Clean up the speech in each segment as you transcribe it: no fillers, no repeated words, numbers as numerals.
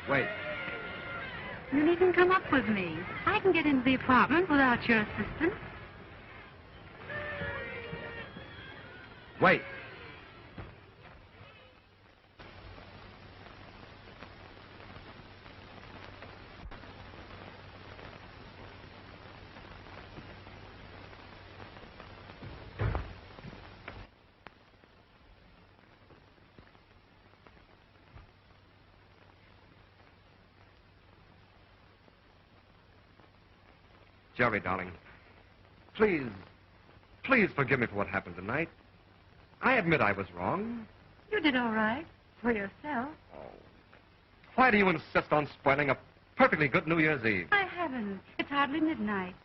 Wait. You needn't come up with me. I can get into the apartment without your assistance. Wait. Jerry, darling, please forgive me for what happened tonight. I admit I was wrong. You did all right for yourself. Oh. Why do you insist on spoiling a perfectly good New Year's Eve? I haven't. It's hardly midnight.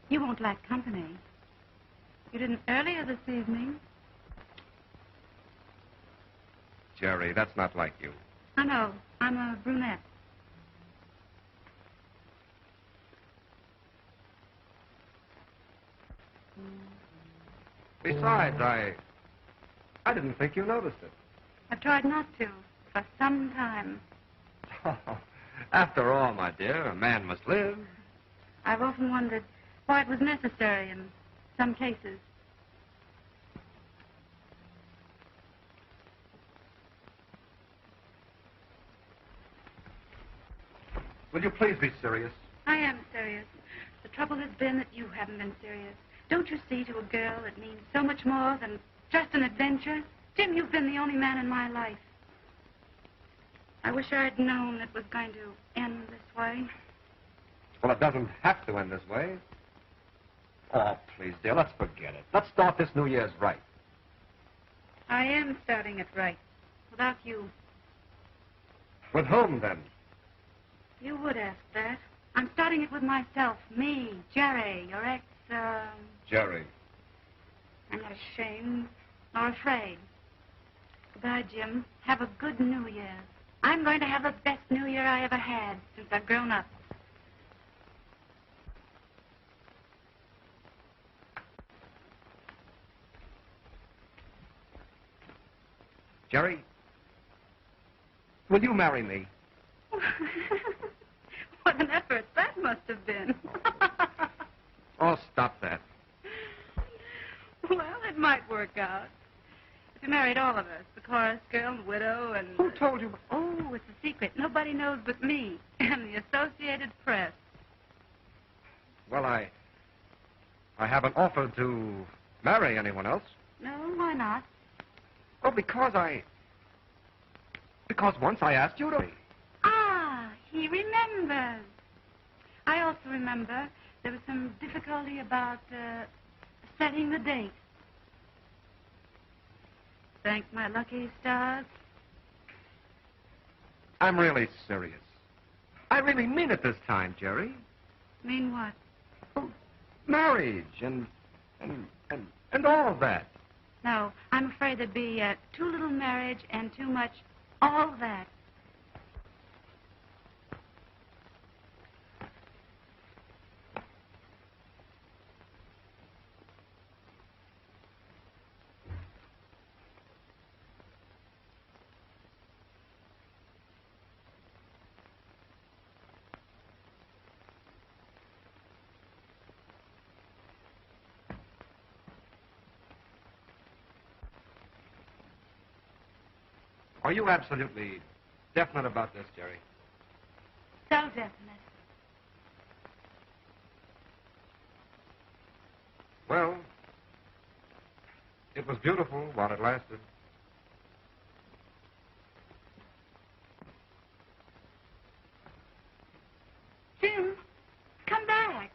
You won't lack company. You didn't earlier this evening. Jerry, that's not like you. I know. I'm a brunette. Besides, I didn't think you noticed it. I've tried not to for some time. After all, my dear, a man must live. I've often wondered why it was necessary in some cases. Will you please be serious? I am serious. The trouble has been that you haven't been serious. Don't you see, to a girl, it means so much more than just an adventure? Jim, you've been the only man in my life. I wish I'd known it was going to end this way. Well, it doesn't have to end this way. Oh, please, dear, let's forget it. Let's start this New Year's right. I am starting it right, without you. With whom, then? You would ask that. I'm starting it with myself. Me, Jerry, your ex, Jerry. I'm not ashamed nor afraid. Goodbye, Jim. Have a good New Year. I'm going to have the best New Year I ever had since I've grown up. Jerry, will you marry me? What an effort that must have been. Oh, stop that. Well, it might work out. If you married all of us, the chorus girl and widow and... Who told you? Oh, it's a secret. Nobody knows but me and the Associated Press. Well, I haven't offered to marry anyone else. No, why not? Oh, because once I asked you to. Ah, he remembers. I also remember there was some difficulty about setting the date. Thank my lucky stars. I'm really serious. I really mean it this time, Jerry. Mean what? Oh, marriage and all of that. No, I'm afraid there'd be too little marriage and too much all that. Are you absolutely definite about this, Jerry? So definite. Well, it was beautiful while it lasted. Jim, come back.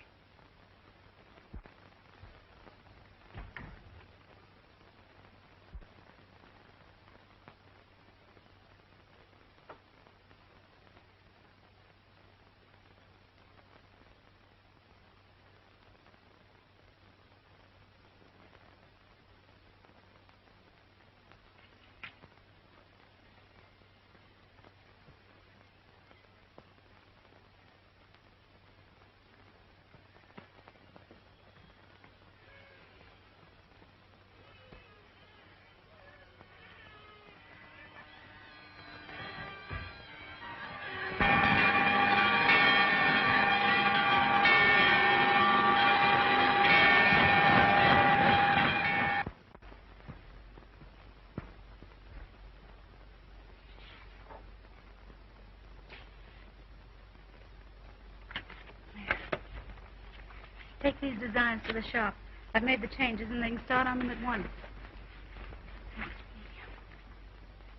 Take these designs to the shop. I've made the changes, and they can start on them at once.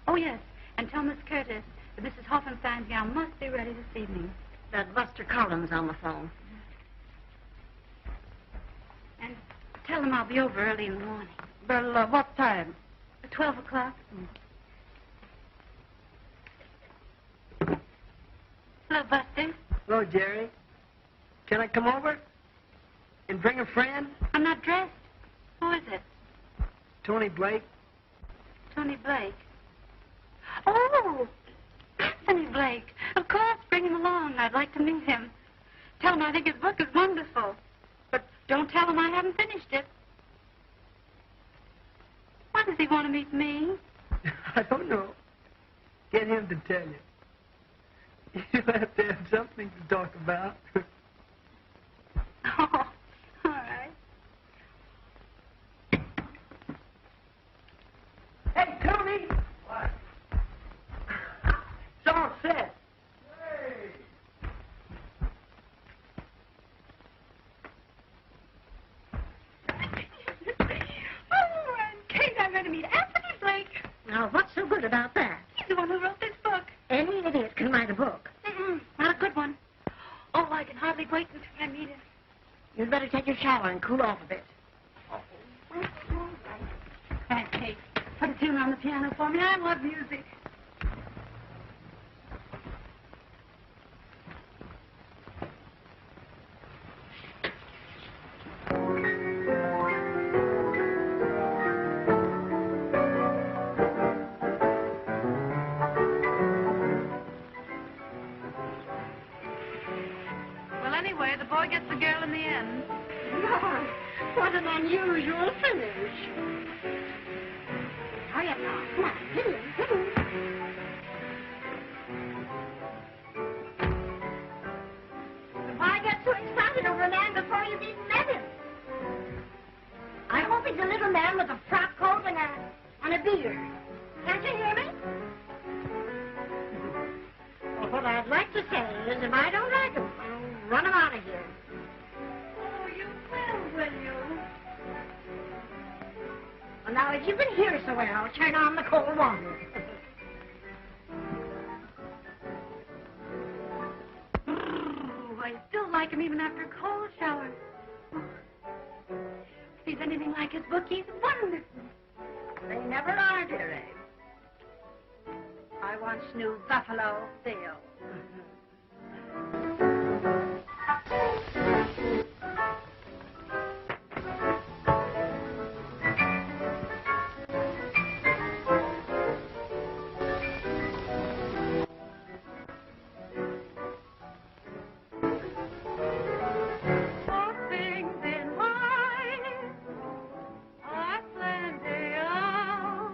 Oh, yes, and tell Miss Curtis that Mrs. Hoffenstein's gown must be ready this evening. That Buster Collins on the phone. And tell them I'll be over early in the morning. Well, what time? At 12 o'clock. Hello, Buster. Hello, Jerry. Can I come over and bring a friend? I'm not dressed. Who is it? Tony Blake. Tony Blake. Oh, Anthony Blake. Of course, bring him along. I'd like to meet him. Tell him I think his book is wonderful. But don't tell him I haven't finished it. Why does he want to meet me? I don't know. Get him to tell you. You'll have to have something to talk about. Oh, all right. Hey, Tony! What? It's all set. Hey! Oh, and Kate, I'm going to meet Anthony Blake. Now, what's so good about that? He's the one who wrote this book. Any idiot can write a book. Not a good one. Oh, I can hardly wait until I meet him. You'd better take your shower and cool off a bit. Thanks, Kate. Put a tune on the piano for me. I love music. Well, anyway, the boy gets the girl in the end. Lord, what an unusual finish. Hurry up now. Come on. Hit him. Hit him. Why get so excited over a man before you've even met him? I hope he's a little man with a frock coat and a beard. Can't you hear me? Well, what I'd like to say is if I don't like him, I'll run him out of here. Oh, you will you? Well, now, if you can hear so well, turn on the cold water. Oh, I still like him even after a cold shower. If he's anything like his book, he's wonderful. They never are, dearie. I once knew Buffalo Bill. For things in life are plenty of.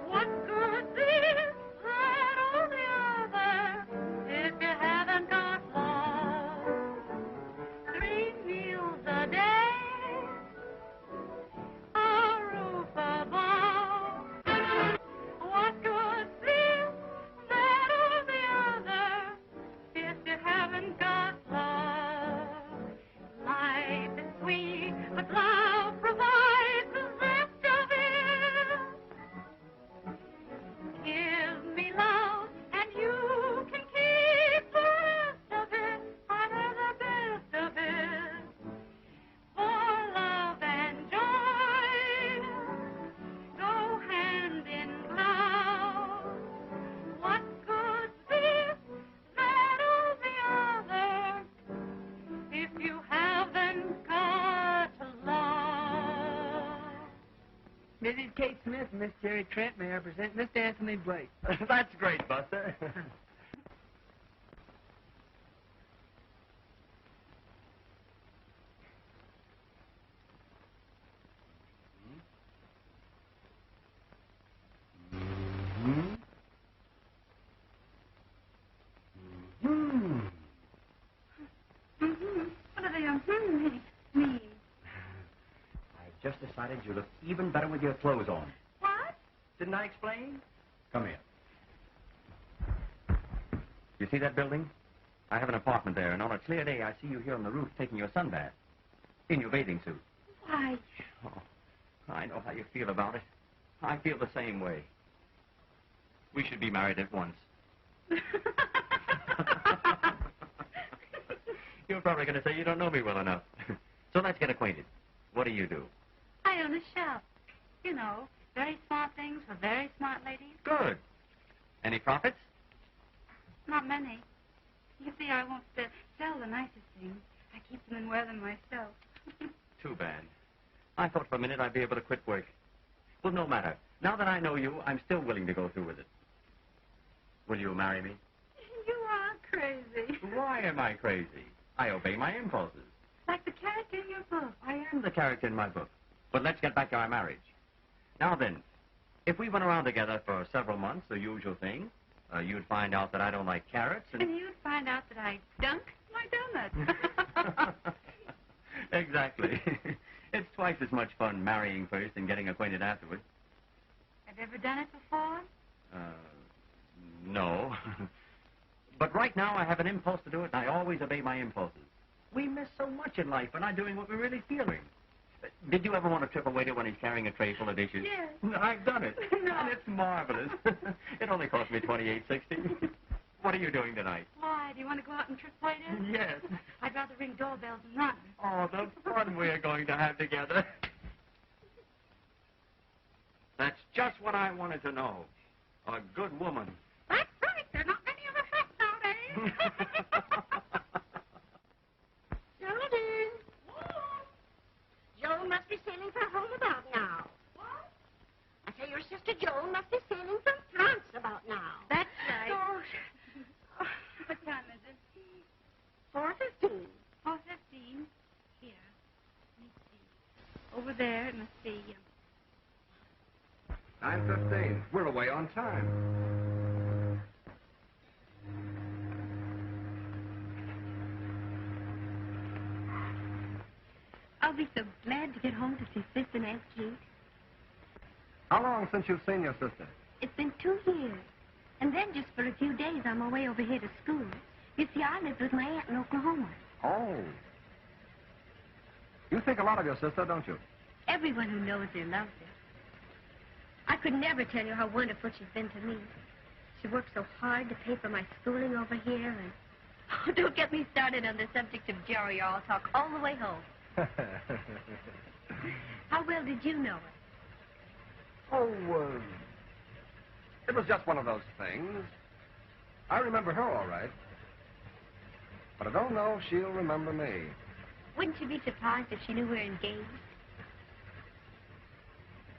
What good this, that, or the other, if you haven't got love? 3 meals a day, a roof above. What good this, that, or the other, if you haven't got love? Life is sweet, but love provides the rest of it. Give me love, and you can keep the rest of it. Utter the best of it. For love and joy go hand in glove. What good's this, that, or the other, if you haven't got love? Mrs. Kate Smith and Miss Jerry Trent, may I present Mr. Anthony Blake. That's great, Buster. What do they mean? I've just decided you look even better with your clothes on. What? Didn't I explain? Come here. You see that building? I have an apartment there, and on a clear day, I see you here on the roof taking your sunbath. In your bathing suit. Why, Oh, I know how you feel about it. I feel the same way. We should be married at once. You're probably going to say you don't know me well enough. So let's get acquainted. What do you do? I own a shop. You know, very smart things for very smart ladies. Good. Any profits? Not many. You see, I won't sell the nicest things. I keep them and wear them myself. Too bad. I thought for a minute I'd be able to quit work. Well, no matter. Now that I know you, I'm still willing to go through with it. Will you marry me? You are crazy. Why am I crazy? I obey my impulses. Like the character in your book. I am the character in my book. But let's get back to our marriage. Now then, if we went around together for several months, the usual thing, you'd find out that I don't like carrots and... And you'd find out that I dunk my donuts. Exactly. It's twice as much fun marrying first and getting acquainted afterward. Have you ever done it before? No. But right now I have an impulse to do it, and I always obey my impulses. We miss so much in life by not doing what we're really feeling. Did you ever want to trip a waiter when he's carrying a tray full of dishes? Yes. I've done it. No. And it's marvelous. It only cost me $28.60. What are you doing tonight? Why? Do you want to go out and trip waiters? Yes. I'd rather ring doorbells and run. Oh, the fun we're going to have together. That's just what I wanted to know. A good woman. That's right. There are not many of us left nowadays. Geraldine. Joan must be sailing for home about now. What? I say your sister Joan must be sailing from France about now. That's right. So, What time is it? 4:15. 4:15. Here. Let me see. Over there, it must be... 9:15. We're away on time. I'll be so glad to get home to see Sis and Aunt Kate. How long since you've seen your sister? It's been 2 years. And then just for a few days, I'm away over here to school. You see, I lived with my aunt in Oklahoma. Oh. You think a lot of your sister, don't you? Everyone who knows her loves her. I could never tell you how wonderful she's been to me. She worked so hard to pay for my schooling over here, and... Oh, don't get me started on the subject of Jerry, or I'll talk all the way home. How well did you know her? Oh, it was just one of those things. I remember her all right. But I don't know if she'll remember me. Wouldn't you be surprised if she knew we were engaged?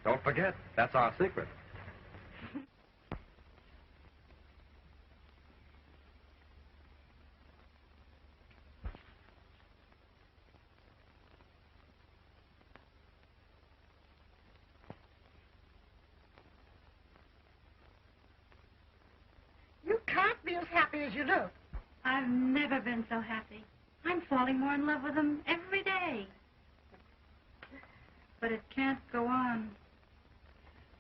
Don't forget, that's our secret. You can't be as happy as you look. I've never been so happy. I'm falling more in love with him every day. But it can't go on.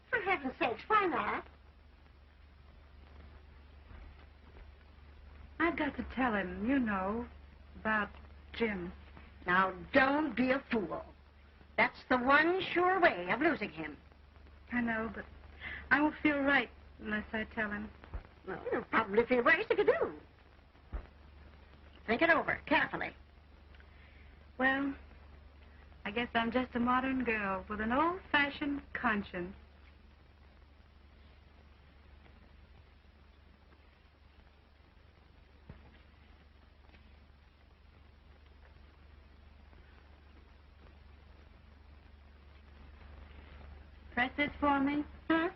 For heaven's sakes, why not? I've got to tell him, you know, about Jim. Now, don't be a fool. That's the one sure way of losing him. I know, but I won't feel right unless I tell him. Well, you'll probably feel worse if you do. Think it over carefully. Well, I guess I'm just a modern girl with an old-fashioned conscience. Press this for me. Huh?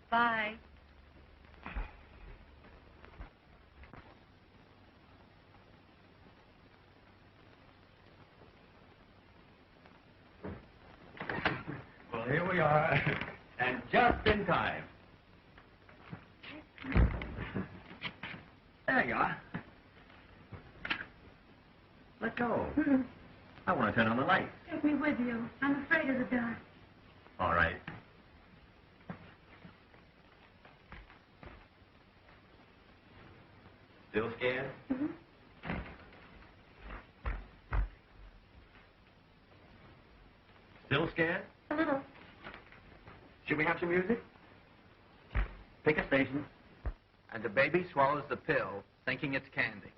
Bye. Well, here we are, and just in time. There you are. Let go. I want to turn on the light. Take me with you. I'm afraid of the dark. All right. Still scared? Mm-hmm. Should we have some music? Pick a station. And the baby swallows the pill, thinking it's candy.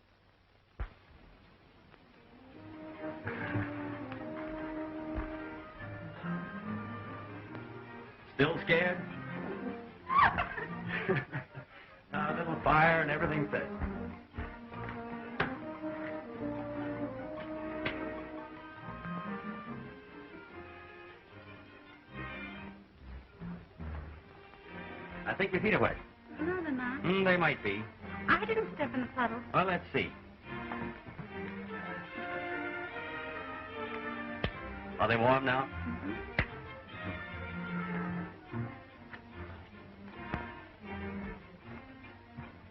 Still scared? A little fire and everything's set. I think your feet are wet. No, they're not. They might be. I didn't step in the puddle. Well, let's see. Are they warm now? Mm-hmm.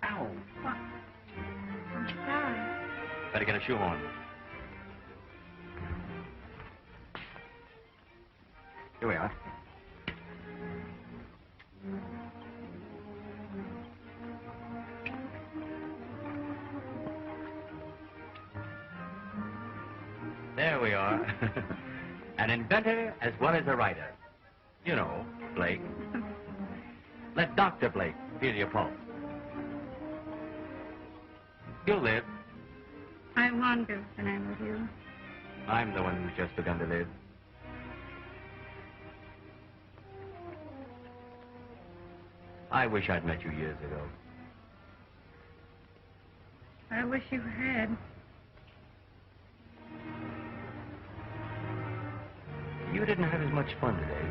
Ow. What? I'm sorry. Better get a shoe on. Here we are. There we are. An inventor as well as a writer. You know, Blake. Let Dr. Blake feel your pulse. You'll live. I want to when I'm with you. I'm the one who's just begun to live. I wish I'd met you years ago. I wish you had. You didn't have as much fun today.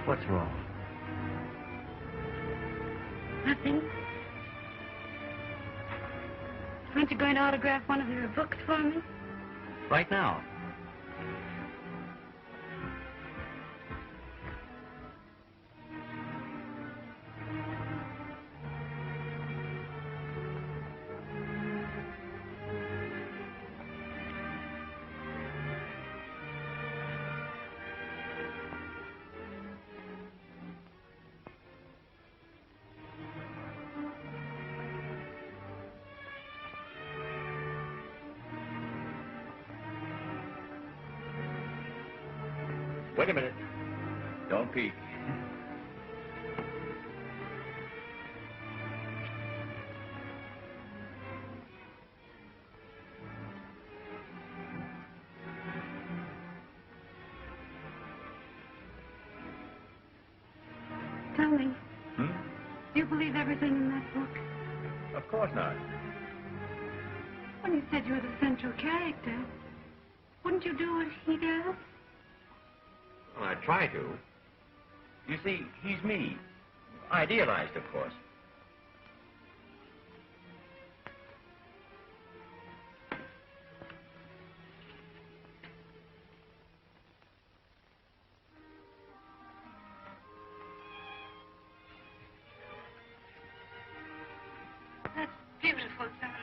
What's wrong? Nothing. Aren't you going to autograph one of your books for me? Right now. Wait a minute. Don't peek. Tell me, do you believe everything in that book? Of course not. When you said you were the central character, wouldn't you do what he does? Well, I try to. You see, he's me. Idealized, of course. That's beautiful, Sonny.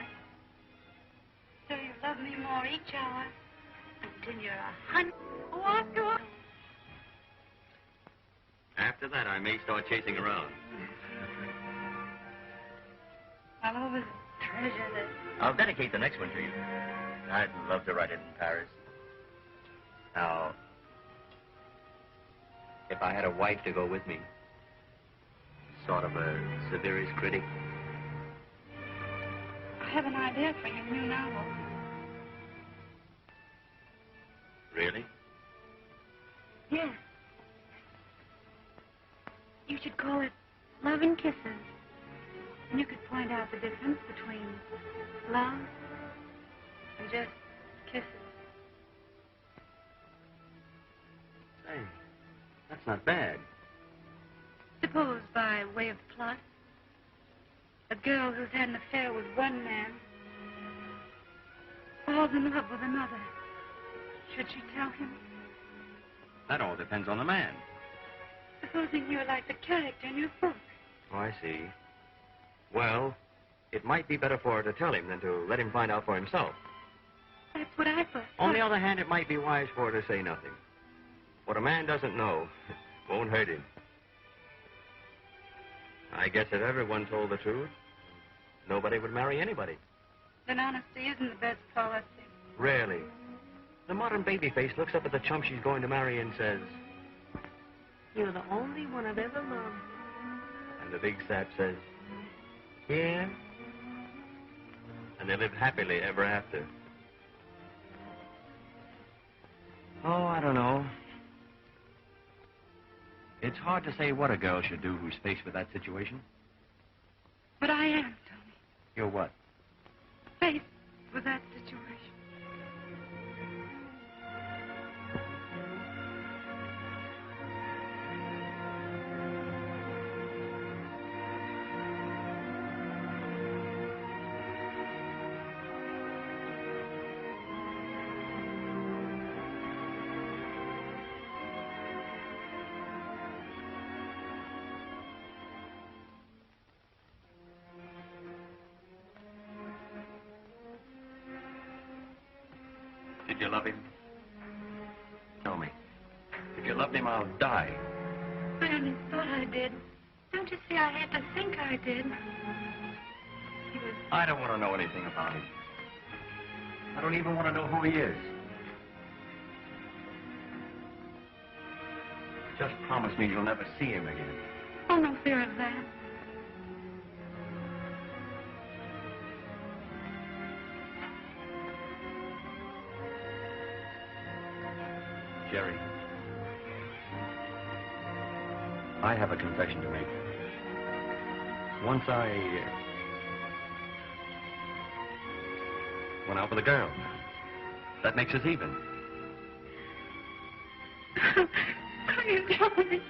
So you love me more each hour until you're 100. Walk away. After that, I may start chasing around. I'll always treasure this. I'll dedicate the next one to you. I'd love to write it in Paris. Now, if I had a wife to go with me, sort of a severest critic. I have an idea for your new novel. Really? Yes. You should call it Love and Kisses. And you could point out the difference between love and just kisses. Say, that's not bad. Suppose, by way of plot, a girl who's had an affair with one man falls in love with another. Should she tell him? That all depends on the man. Supposing you're like the character in your book. Oh, I see. Well, it might be better for her to tell him than to let him find out for himself. That's what I thought. On the other hand, it might be wise for her to say nothing. What a man doesn't know won't hurt him. I guess if everyone told the truth, nobody would marry anybody. Then honesty isn't the best policy. Rarely. The modern babyface looks up at the chump she's going to marry and says, You're the only one I've ever loved. And the big sap says, yeah. And they lived happily ever after. Oh, I don't know. It's hard to say what a girl should do who's faced with that situation. But I am, Tony. You're what? Faced with that situation. Did you love him? Tell me. If you loved him, I'll die. I only thought I did. Don't you see, I had to think I did. He was... I don't want to know anything about him. I don't even want to know who he is. Just promise me you'll never see him again. Oh, no fear of that. Jerry, I have a confession to make. Once I went out with a girl. That makes us even. Are you telling me?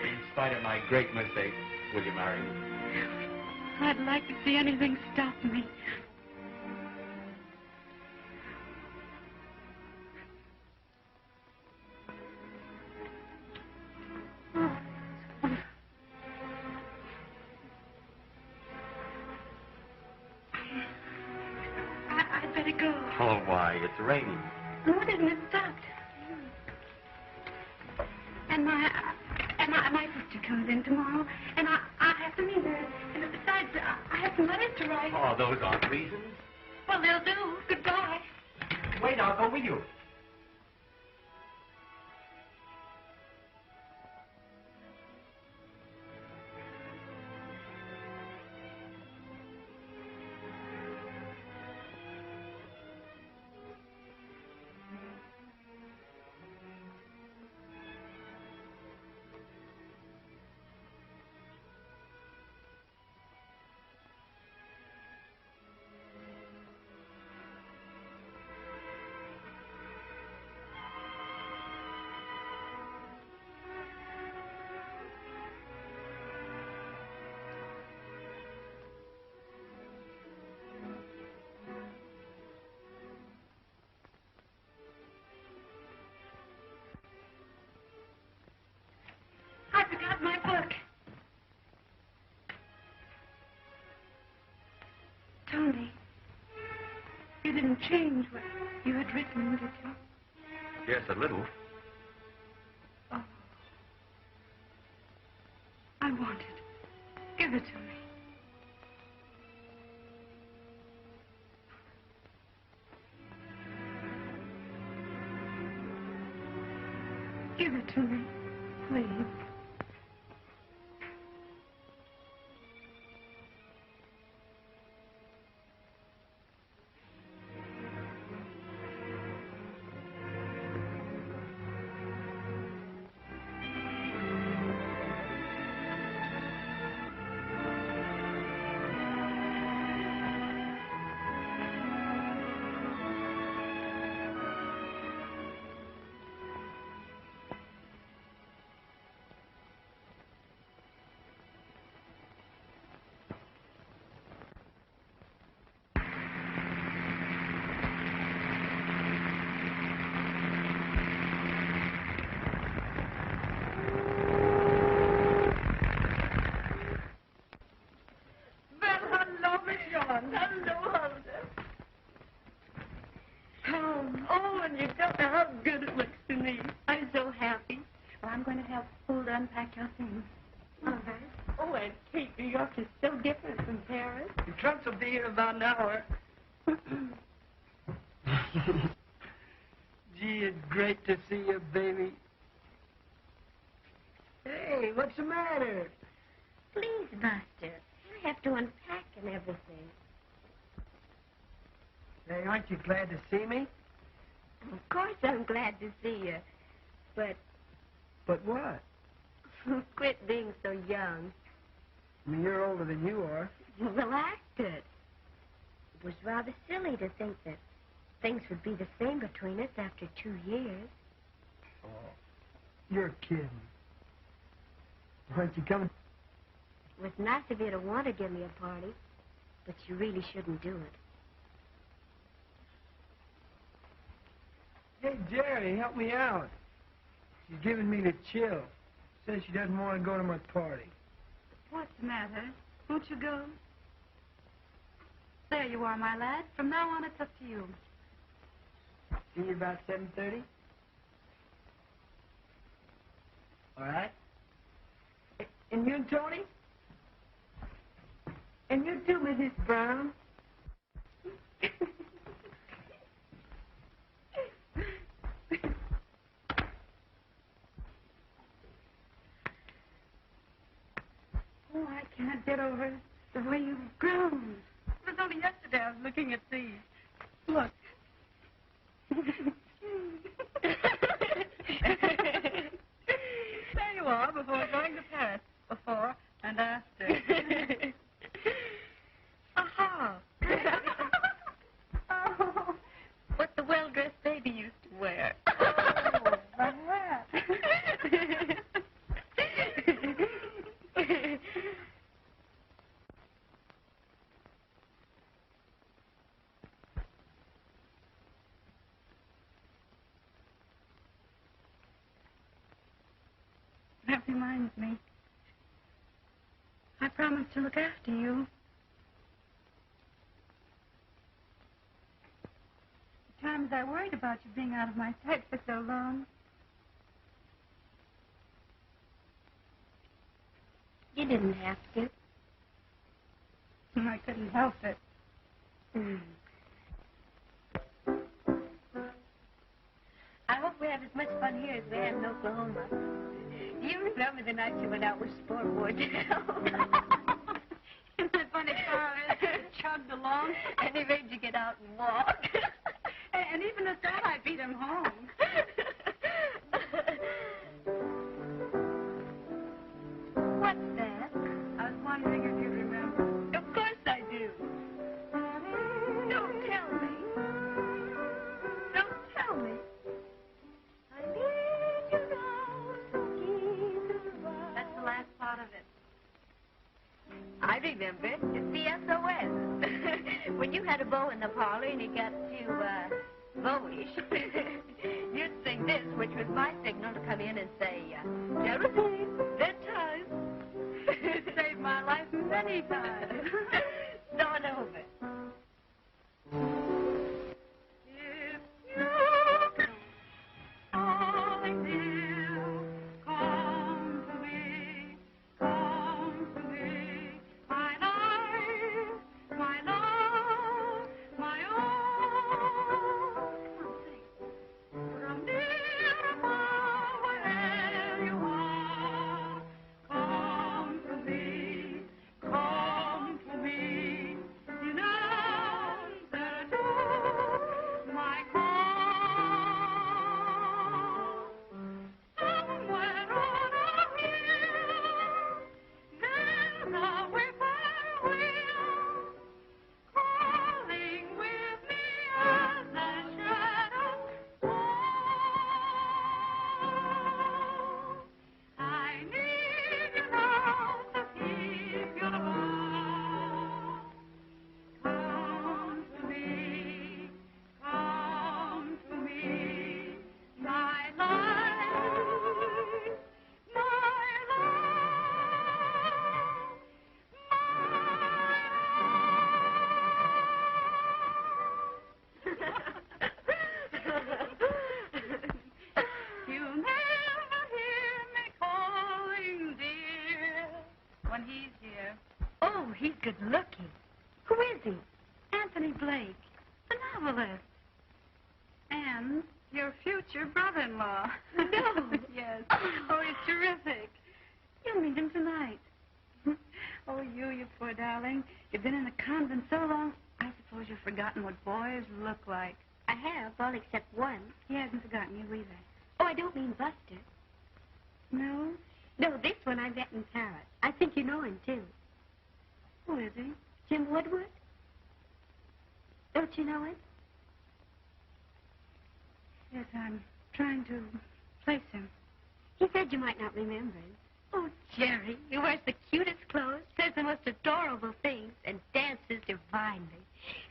In spite of my great mistake, will you marry me? I'd like to see anything stop me. I'd better go. Oh, why? It's raining. No, it isn't. It stopped. And my sister comes in tomorrow, and I have to meet her. And besides, I have some letters to write. Oh, those aren't reasons. Well, they'll do. Goodbye. Wait, I'll go with you. I forgot my book. Tony, you didn't change what you had written, did you? Yes, a little. Oh. I want it. Give it to me. Give it to me, please. Unpack your things. All right. Oh, and Kate, New York is so different from Paris. The trunks will be here about an hour. Gee, it's great to see you, baby. what's the matter? Please, Buster. I have to unpack and everything. Hey, aren't you glad to see me? Of course I'm glad to see you. But But what? quit being so young. I mean, you're older than you are. Well, act it. It was rather silly to think that things would be the same between us after 2 years. Oh, you're kidding. Aren't you coming? It was nice of you to want to give me a party, but you really shouldn't do it. Hey, Jerry, help me out. She's giving me the chill. Says she doesn't want to go to my party. What's the matter? Won't you go? There you are, my lad. From now on, it's up to you. See you about 7:30? All right? And you and Tony? And you too, Mrs. Brown. Oh, I can't get over the way you've grown. It was only yesterday I was looking at these. Look. There you are, before going to Paris. Before and after. Aha! Oh, What the well-dressed baby used to wear. oh, the hat. That reminds me. I promised to look after you. The times I worried about you being out of my sight for so long. You didn't have to. I couldn't help it. I hope we have as much fun here as we had in Oklahoma. Do you remember the night you went out with Sport Wardell? Isn't that funny, Carl? It chugged along. And he made you get out and walk. And even at that, I beat him home. What's that? I was wondering if you remember. Of course I do. Don't tell me. Don't tell me. That's the last part of it. I remember it. It's the SOS. When you had a beau in the parlor and it got too, beau-ish, you'd sing this, which was my signal to come in and say, Geraldine, bedtime. It saved my life many times. Start over. If you calling dear, come to me, my life, my love, my own. From near far, wherever you are, come to me, in answer to my call. Somewhere on a hill, there's a whippoorwill, calling with me as the shadows fall. I need you now to keep your vow. Come to me, my life, my You never hear me calling, dear, when he's here. Oh, he's good looking. Who is he? Anthony Blake, the novelist. And your future brother-in-law. No. Yes. Oh, he's terrific. You meet him tonight. Oh, you poor darling. You've been in a convent so long, I suppose you've forgotten what boys look like. I have, all except one. He hasn't forgotten you either. Oh, I don't mean Buster. No? No, this one I met in Paris. I think you know him, too. Who is he? Jim Woodward? Don't you know him? Yes, I'm trying to place him. He said you might not remember him. Oh, Jerry, he wears the cutest clothes, says the most adorable things, and dances divinely.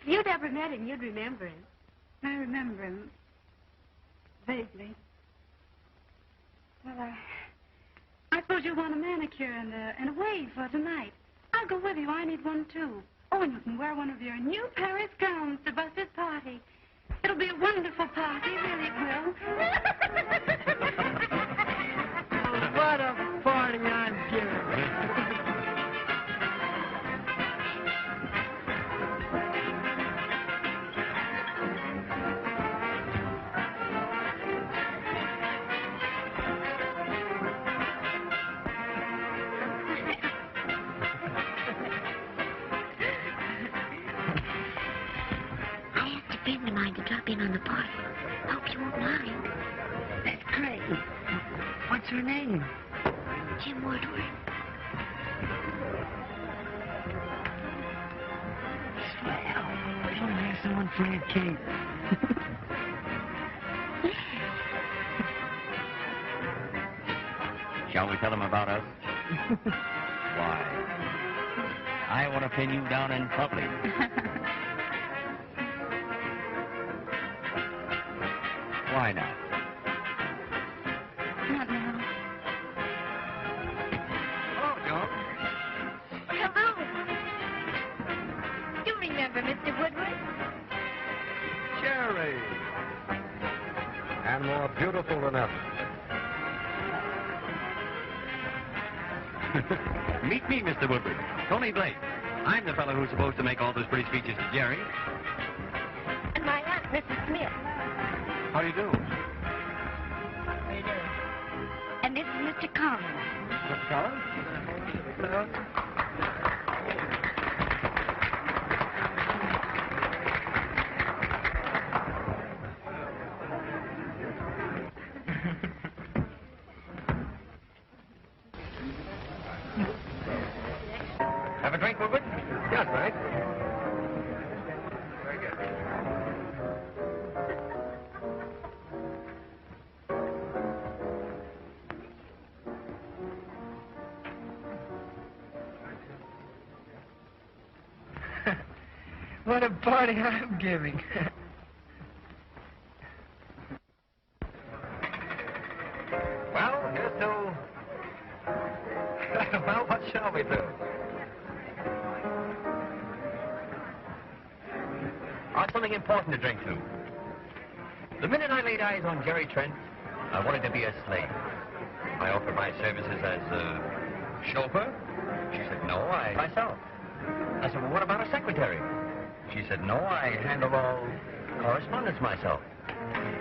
If you'd ever met him, you'd remember him. I remember him vaguely. Well, I suppose you want a manicure and a wave for tonight. I'll go with you. I need one, too. Oh, and you can wear one of your new Paris gowns to Buster's party. It'll be a wonderful party, really it will. Oh, what a party I'm giving. Friend of mine to drop in on the party. Hope you won't mind. That's great. What's her name? Jim Woodward. Swell. We don't have someone for Aunt Kate. Shall we tell them about us? Why, I want to pin you down in public. Why not? Not now. Hello, Joan. Hello. You remember Mr. Woodward? Jerry. And more beautiful than ever. Meet me, Mr. Woodward. Tony Blake. I'm the fellow who's supposed to make all those pretty speeches to Jerry. And my aunt, Mrs. Smith. How do you do? How you doing? And this is Mr. Collins. Mr. Collins? Hello. Have a drink, Woodward? Yes, right. Very good. What a party I'm giving. Well, here's to... well, what shall we do? I've something important to drink to. The minute I laid eyes on Jerry Trent, I wanted to be a slave. I offered my services as a chauffeur. She said, no, I myself. I said, well, what about a secretary? She said, no, I handle all correspondence myself.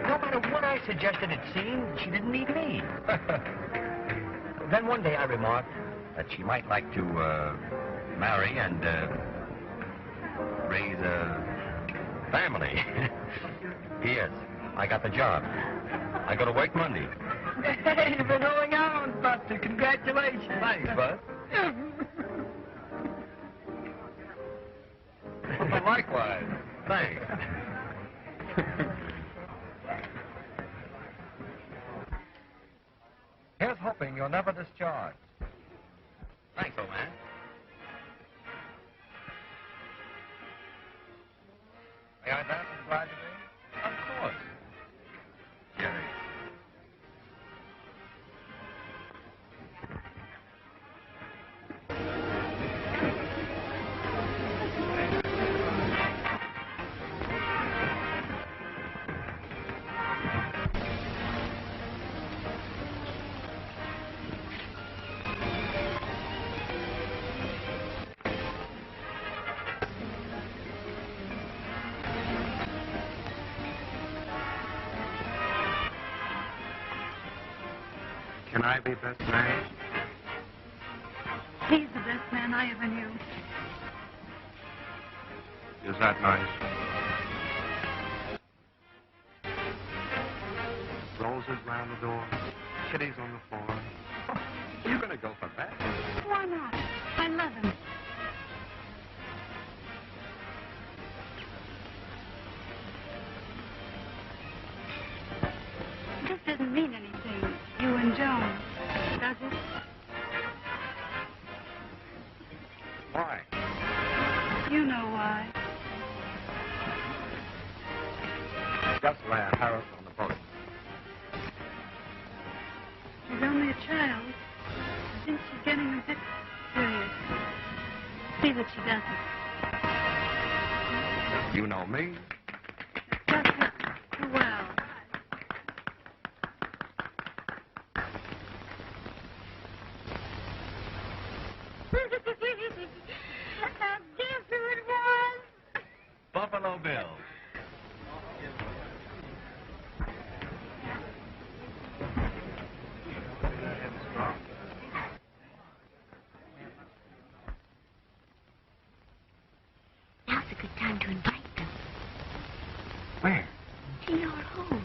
No matter what I suggested, it seemed she didn't need me. Then one day I remarked that she might like to marry and raise a family. P.S. I got the job. I go to work Monday. Hey, you've been holding on, Buster. Congratulations. Thanks, Bud. Well, likewise. Thanks. Here's hoping you're never discharged. Thanks, old man. May I dance with the bride today? Of course. Jerry. Can I be best man? He's the best man I ever knew. Is that nice? Roses round the door, kitties on the floor. Oh, you're going to go for that? Why not? I love him. This doesn't mean anything, you and Joan, does it? Why? You know why. Just land Harris on the boat. She's only a child. I think she's getting a bit serious. See that she doesn't. You know me. Just too well. Guess who it was? Buffalo Bill. Now's a good time to invite them. Where? To your home.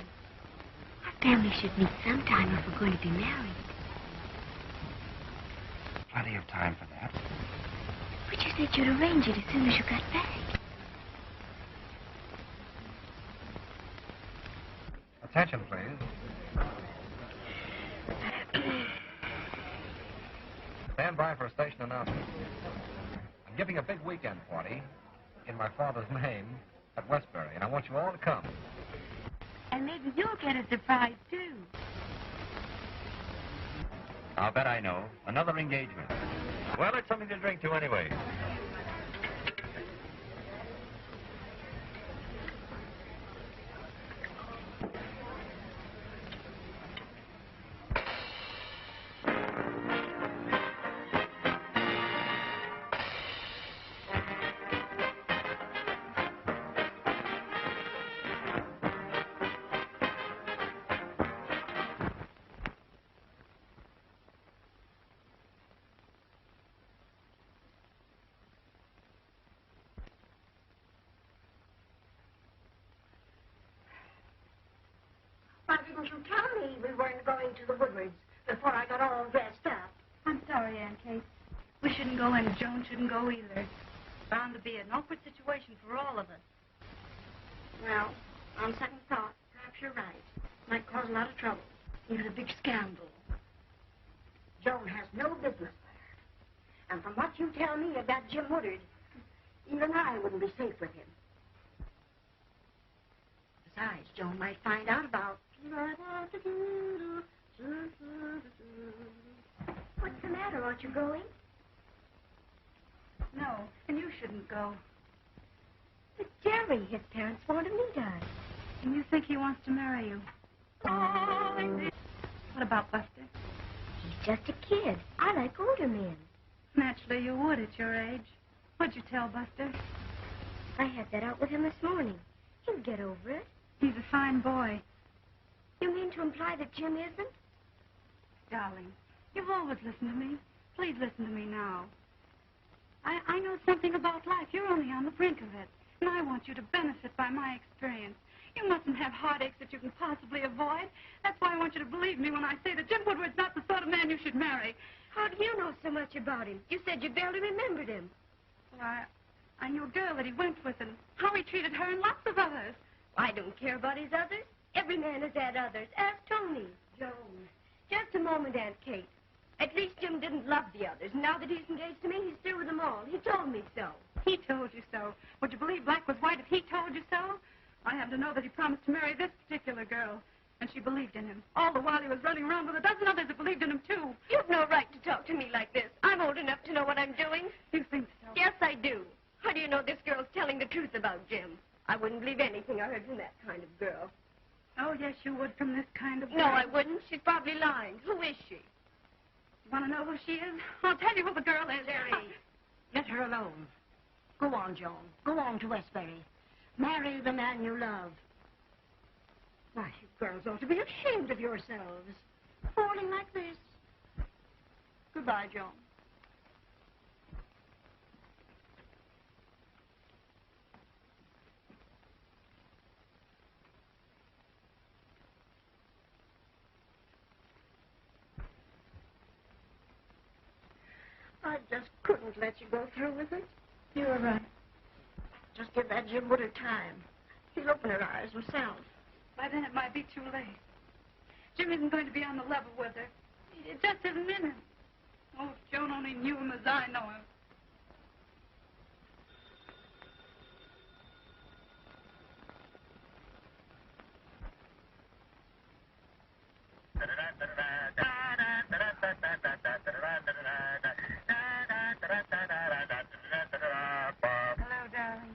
Our family should meet sometime if we're going to be married. Plenty of time for that. But you said you'd arrange it as soon as you got back. Attention, please. Stand by for a station announcement. I'm giving a big weekend party in my father's name at Westbury, and I want you all to come. And maybe you'll get a surprise, too. I'll bet I know. Another engagement. Well, it's something to drink to anyway. Why didn't you tell me we weren't going to the Woodwards before I got all dressed up? I'm sorry, Aunt Kate. We shouldn't go and Joan shouldn't go either. It's bound to be an awkward situation for all of us. Well, on second thought, perhaps you're right. Might cause a lot of trouble, even a big scandal. Joan has no business there. And from what you tell me of that Jim Woodard, even I wouldn't be safe with him. Besides, Joan might find out about... What's the matter? Aren't you going? No, and you shouldn't go. But Jerry, his parents want to meet us. And you think he wants to marry you? What about Buster? He's just a kid. I like older men. Naturally, you would at your age. What'd you tell Buster? I had that out with him this morning. He'll get over it. He's a fine boy. You mean to imply that Jim isn't? Darling, you've always listened to me. Please listen to me now. I know something about life. You're only on the brink of it. And I want you to benefit by my experience. You mustn't have heartaches that you can possibly avoid. That's why I want you to believe me when I say that Jim Woodward's not the sort of man you should marry. How do you know so much about him? You said you barely remembered him. Well, I knew a girl that he went with and how he treated her and lots of others. I don't care about his others. Every man has had others. Ask Tony. Joan. Just a moment, Aunt Kate. At least Jim didn't love the others. Now that he's engaged to me, he's through with them all. He told me so. He told you so. Would you believe black was white if he told you so? I happen to know that he promised to marry this particular girl. And she believed in him. All the while he was running around with a dozen others that believed in him, too. You've no right to talk to me like this. I'm old enough to know what I'm doing. You think so? Yes, I do. How do you know this girl's telling the truth about Jim? I wouldn't believe anything I heard from that kind of girl. Oh, yes, you would from this kind of No, girl. I wouldn't. She's probably lying. Who is she? Want to know who she is? I'll tell you who the girl is. Jerry, let her alone. Go on, Joan. Go on to Westbury. Marry the man you love. Why, you girls ought to be ashamed of yourselves. Falling like this. Goodbye, Joan. I just couldn't let you go through with it. You were right. Just give that Jim Woodard time. He'll open her eyes himself. By then it might be too late. Jim isn't going to be on the level with her. It just isn't in him. Oh, if Joan only knew him as I know him. Hello, darling.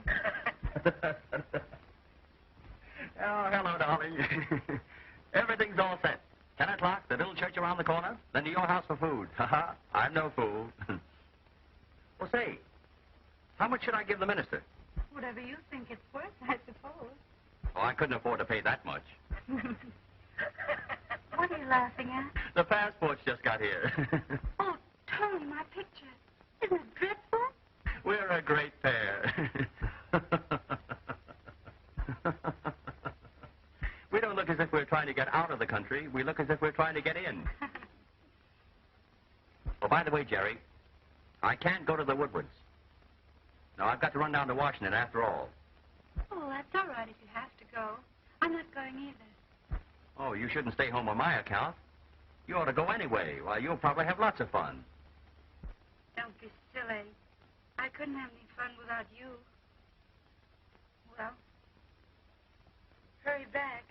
Oh, hello, darling. Everything's all set. 10 o'clock, the little church around the corner, then to your house for food. Ha-ha, I'm no fool. Well, say, how much should I give the minister? Whatever you think it's worth, I suppose. Oh, I couldn't afford to pay that much. What are you laughing at? The passports just got here. Oh, Tony, my picture. Isn't it dreadful? We're a great pair. We don't look as if we're trying to get out of the country. We look as if we're trying to get in. Oh, by the way, Jerry, I can't go to the Woodwards. No, I've got to run down to Washington after all. Oh, that's all right if you have to go. I'm not going either. Oh, you shouldn't stay home on my account. You ought to go anyway. Why, you'll probably have lots of fun. Don't be silly. I couldn't have any fun without you. Well, hurry back.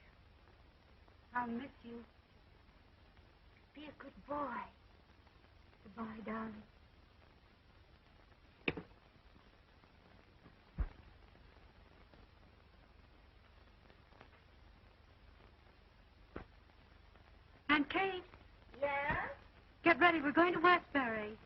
I'll miss you. Be a good boy. Goodbye, darling. Aunt Kate. Yeah? Get ready. We're going to Westbury.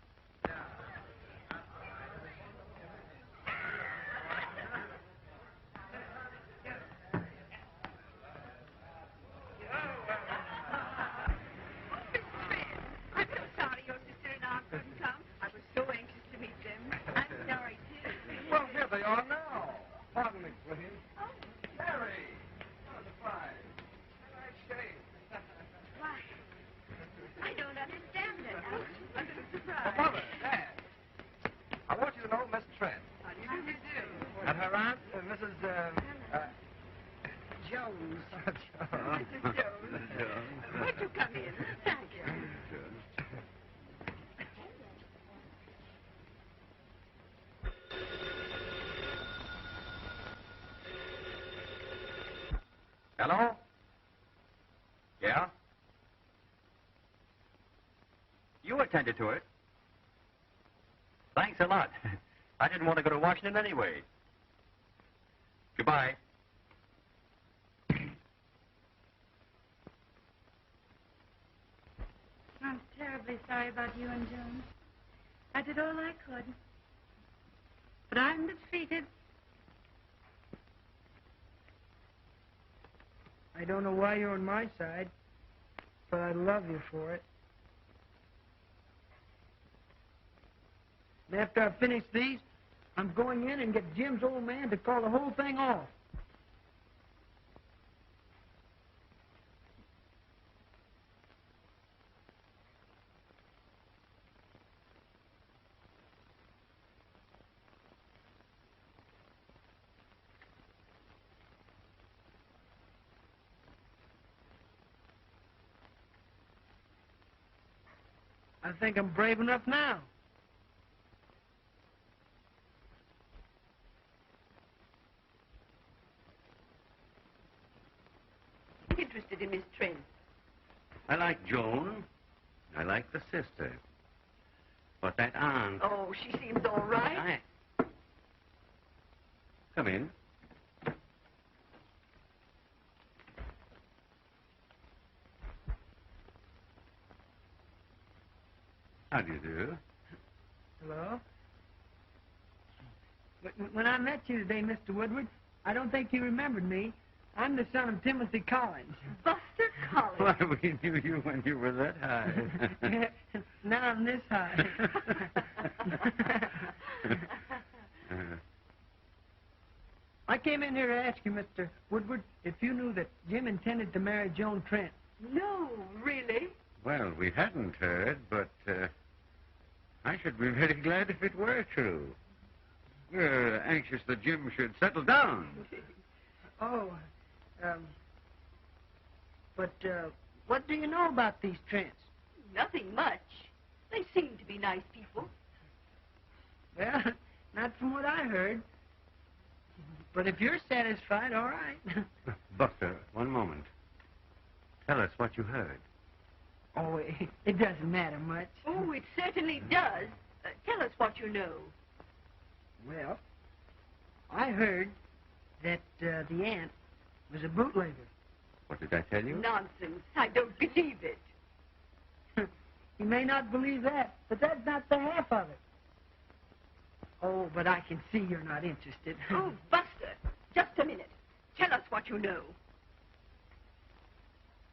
I'm so sorry your sister and aunt couldn't come. I was so anxious to meet them. I'm sorry, too. Well, here they are now. Pardon me, please. Oh. Mary. What a surprise. Nice shave. Why? I don't understand it. I'm a little surprised. Well, Mother, Dad, I want you to know Miss Trent. How do you do? And her aunt, Mrs. Jones. Mrs. Jones. Won't you come in? Thank you. Hello? Yeah? You attended to it. Thanks a lot. I didn't want to go to Washington anyway. Goodbye. I'm terribly sorry about you and Joan. I did all I could. But I'm defeated. I don't know why you're on my side, but I love you for it. And after I finish these, I'm going in and get Jim's old man to call the whole thing off. I think I'm brave enough now. Interested in Miss Trent. I like Joan. I like the sister. But that aunt... Oh, she seems all right. Come in. How do you do? Hello? When I met you today, Mr. Woodward, I don't think you remembered me. I'm the son of Timothy Collins. Buster Collins. Why, we knew you when you were that high. Now I'm this high. I came in here to ask you, Mr. Woodward, if you knew that Jim intended to marry Joan Trent. No, really? Well, we hadn't heard, but I should be very glad if it were true. We're anxious that Jim should settle down. Oh, but what do you know about these Trents? Nothing much. They seem to be nice people. Well, not from what I heard. But if you're satisfied, all right. Buster, one moment. Tell us what you heard. Oh, it doesn't matter much. Oh, it certainly does. Tell us what you know. Well, I heard that the aunt was a bootlegger. What did I tell you? Nonsense. I don't believe it. You may not believe that, but that's not the half of it. Oh, but I can see you're not interested. Oh, Buster, just a minute. Tell us what you know.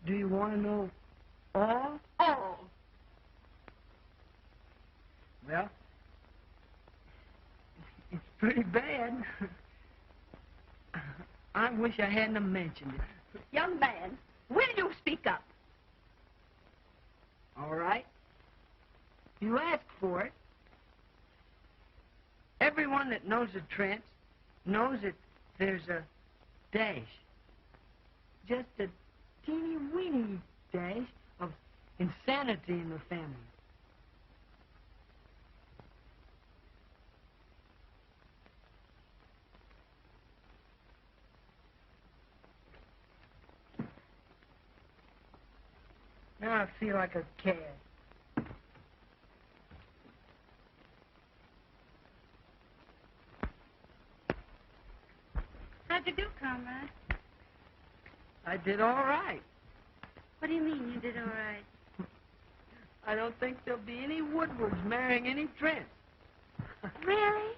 Do you want to know all? All. Well, it's pretty bad. I wish I hadn't have mentioned it. Young man, will you speak up? All right. You asked for it. Everyone that knows the Trents knows that there's a dash. Just a teeny-weeny dash of insanity in the family. Now I feel like a cad. How'd you do, comrade? I did all right. What do you mean you did all right? I don't think there'll be any Woodwards marrying any Trent. Really?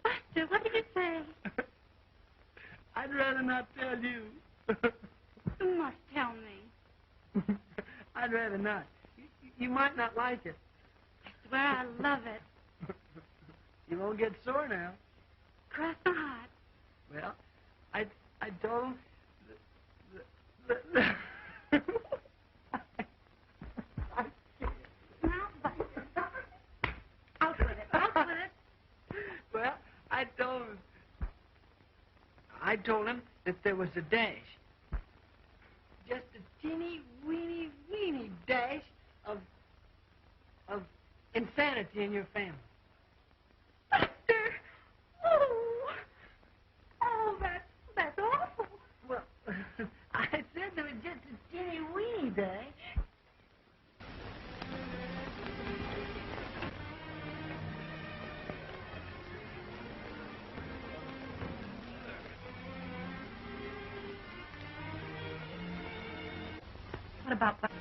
Buster, what did you say? I'd rather not tell you. You must tell me. I'd rather not. You might not like it. I swear I love it. You won't get sore now. Cross my heart. Well, I told him... Now, Buster. Out with it. Out with it. Well, I told him that there was a dash. Just a teeny, weeny dash of insanity in your family. Buster! Oh, that's awful. Well, I said there was just a teeny, weeny dash. What about Buster?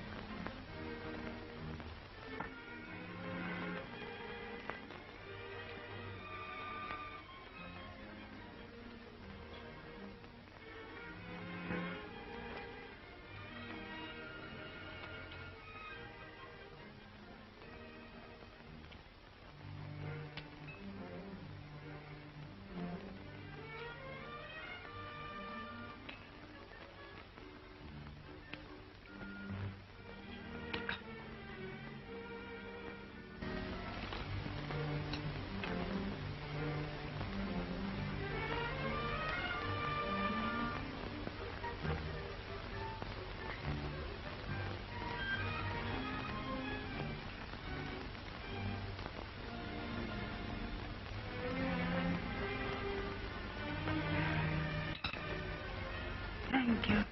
Thank you.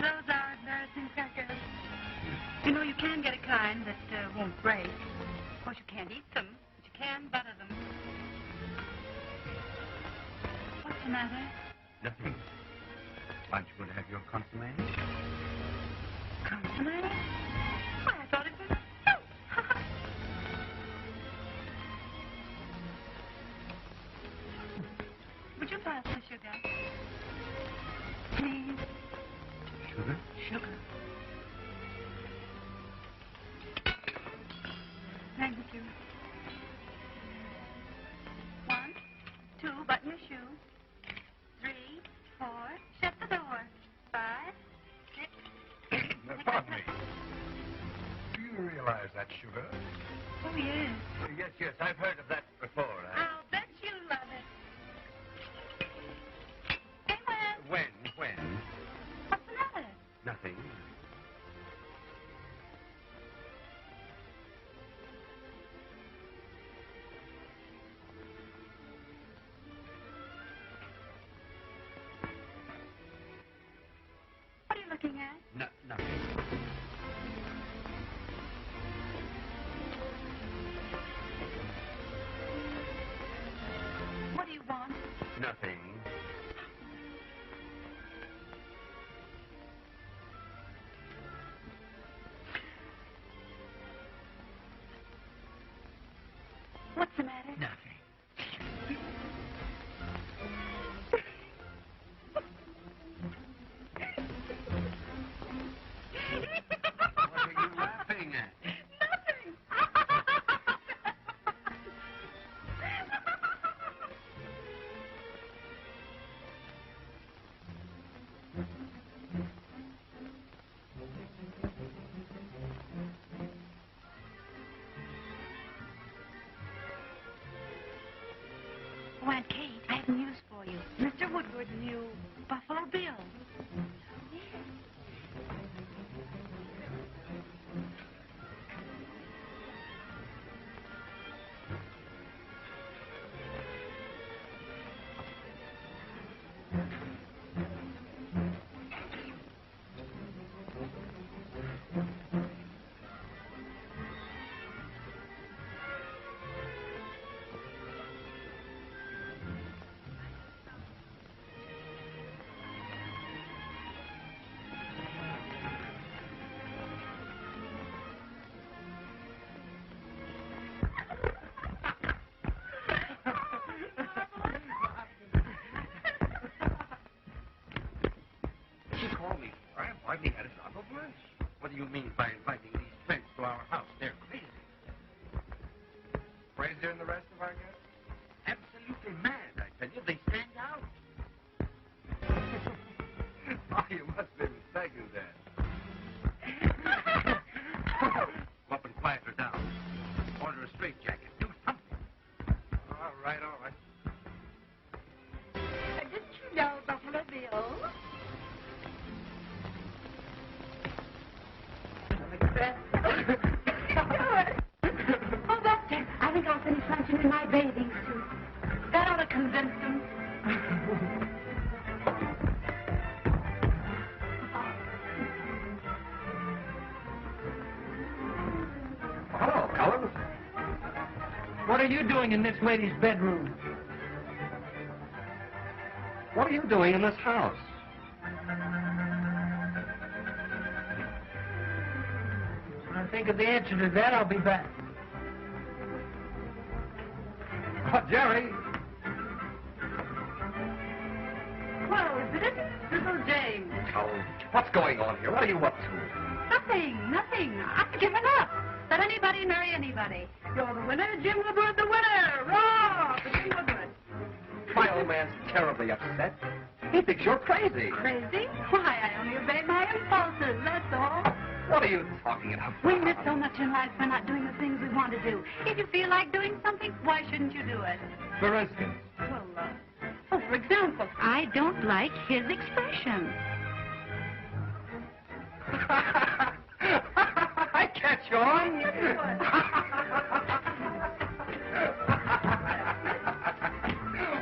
Those are embarrassing crackers. You know, you can get a kind that won't break. Of course, you can't eat them, but you can butter them. What's the matter? Nothing. Aren't you going to have your consommé? Consommé? Why, I thought it was soup. Would you pass the sugar? Please. Sugar? Sugar. Thank you. 1, 2, but Button your shoe. 3, 4. Shut the door. 5, 6. Pardon me. Do you realize that sugar? Oh, yes. Yes, I've heard of that before. I'll bet you love it. Hey, Wes. When? What's the matter? Nothing. What are you looking at? Nothing. What do you want? Nothing. What's the matter? Nothing. What are you laughing at? Nothing. Oh, Aunt Kate, I have news for you. Mr. Woodward knew Buffalo Bill. She called me. I have hardly had a drop of lunch. What do you mean by inviting these friends to our house? They're crazy. Crazier than the rest of our guests? Absolutely mad, I tell you. They stand out. Oh, you must be mistaken, Dad. Go up and quiet her down. Order a straitjacket. Do something. All right. Didn't you know Buffalo Bill? Oh, that's it. I think I'll finish luncheon in my bathing suit. That ought to convince them. Hello, Collins. What are you doing in this lady's bedroom? What are you doing in this house? When I think of the answer to that, I'll be back. Oh, Jerry. Well, is it? Little James. Oh, what's going on here? What are you up to? Nothing. I've given up. Let anybody marry anybody. You're the winner, Jim Woodward the winner. Raw for Jim Woodward. My old man's terribly upset. He thinks you're crazy. Crazy? Why, I only obey my impulses, that's all. What are you talking about? We miss so much in life by not doing the things we want to do. If you feel like doing something, why shouldn't you do it? For instance? Well, for example, I don't like his expression. I catch on.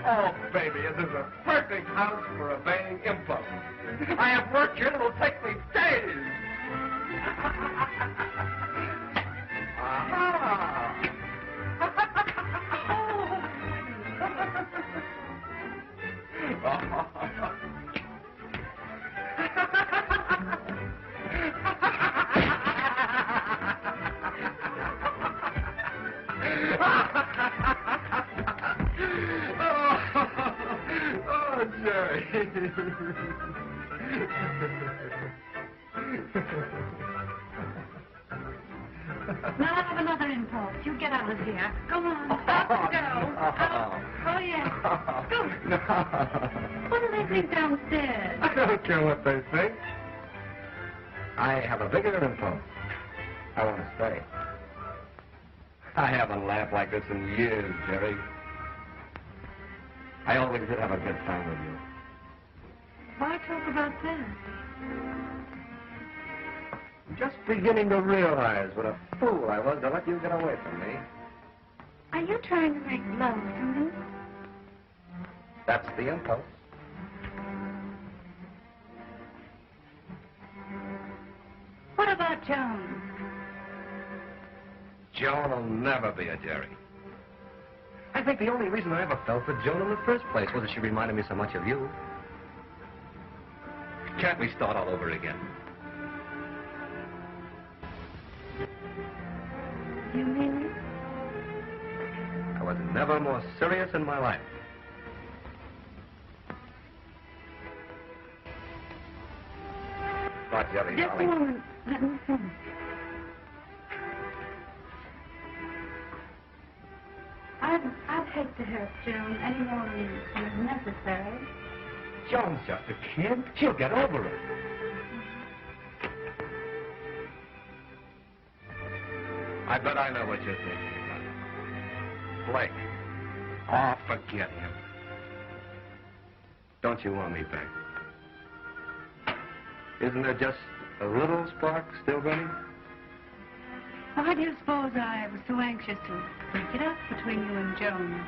Oh, baby, this is a perfect house for obeying impulse. I have work here that will take me days. Oh, Jerry. Now I have another impulse. You get out of here. Come on, out you go. Out. Oh, yes. Go. No. What do they think downstairs? I don't care what they think. I have a bigger impulse. I want to stay. I haven't laughed like this in years, Jerry. I always did have a good time with you. Why talk about that? I'm just beginning to realize what a fool I was to let you get away from me. Are you trying to make love to me? That's the impulse. What about Joan? Joan will never be a Jerry. I think the only reason I ever fell for Joan in the first place was that she reminded me so much of you. Can't we start all over again? You mean it? I was never more serious in my life. Not Jerry, Just a darling. moment. Let me finish. I'd hate to hurt Joan any more than is necessary. Joan's just a kid. She'll get over it. I bet I know what you're thinking about. Blake. Oh, forget him. Don't you want me back? Isn't there just a little spark still burning? Why do you suppose I was so anxious to break it up between you and Joan?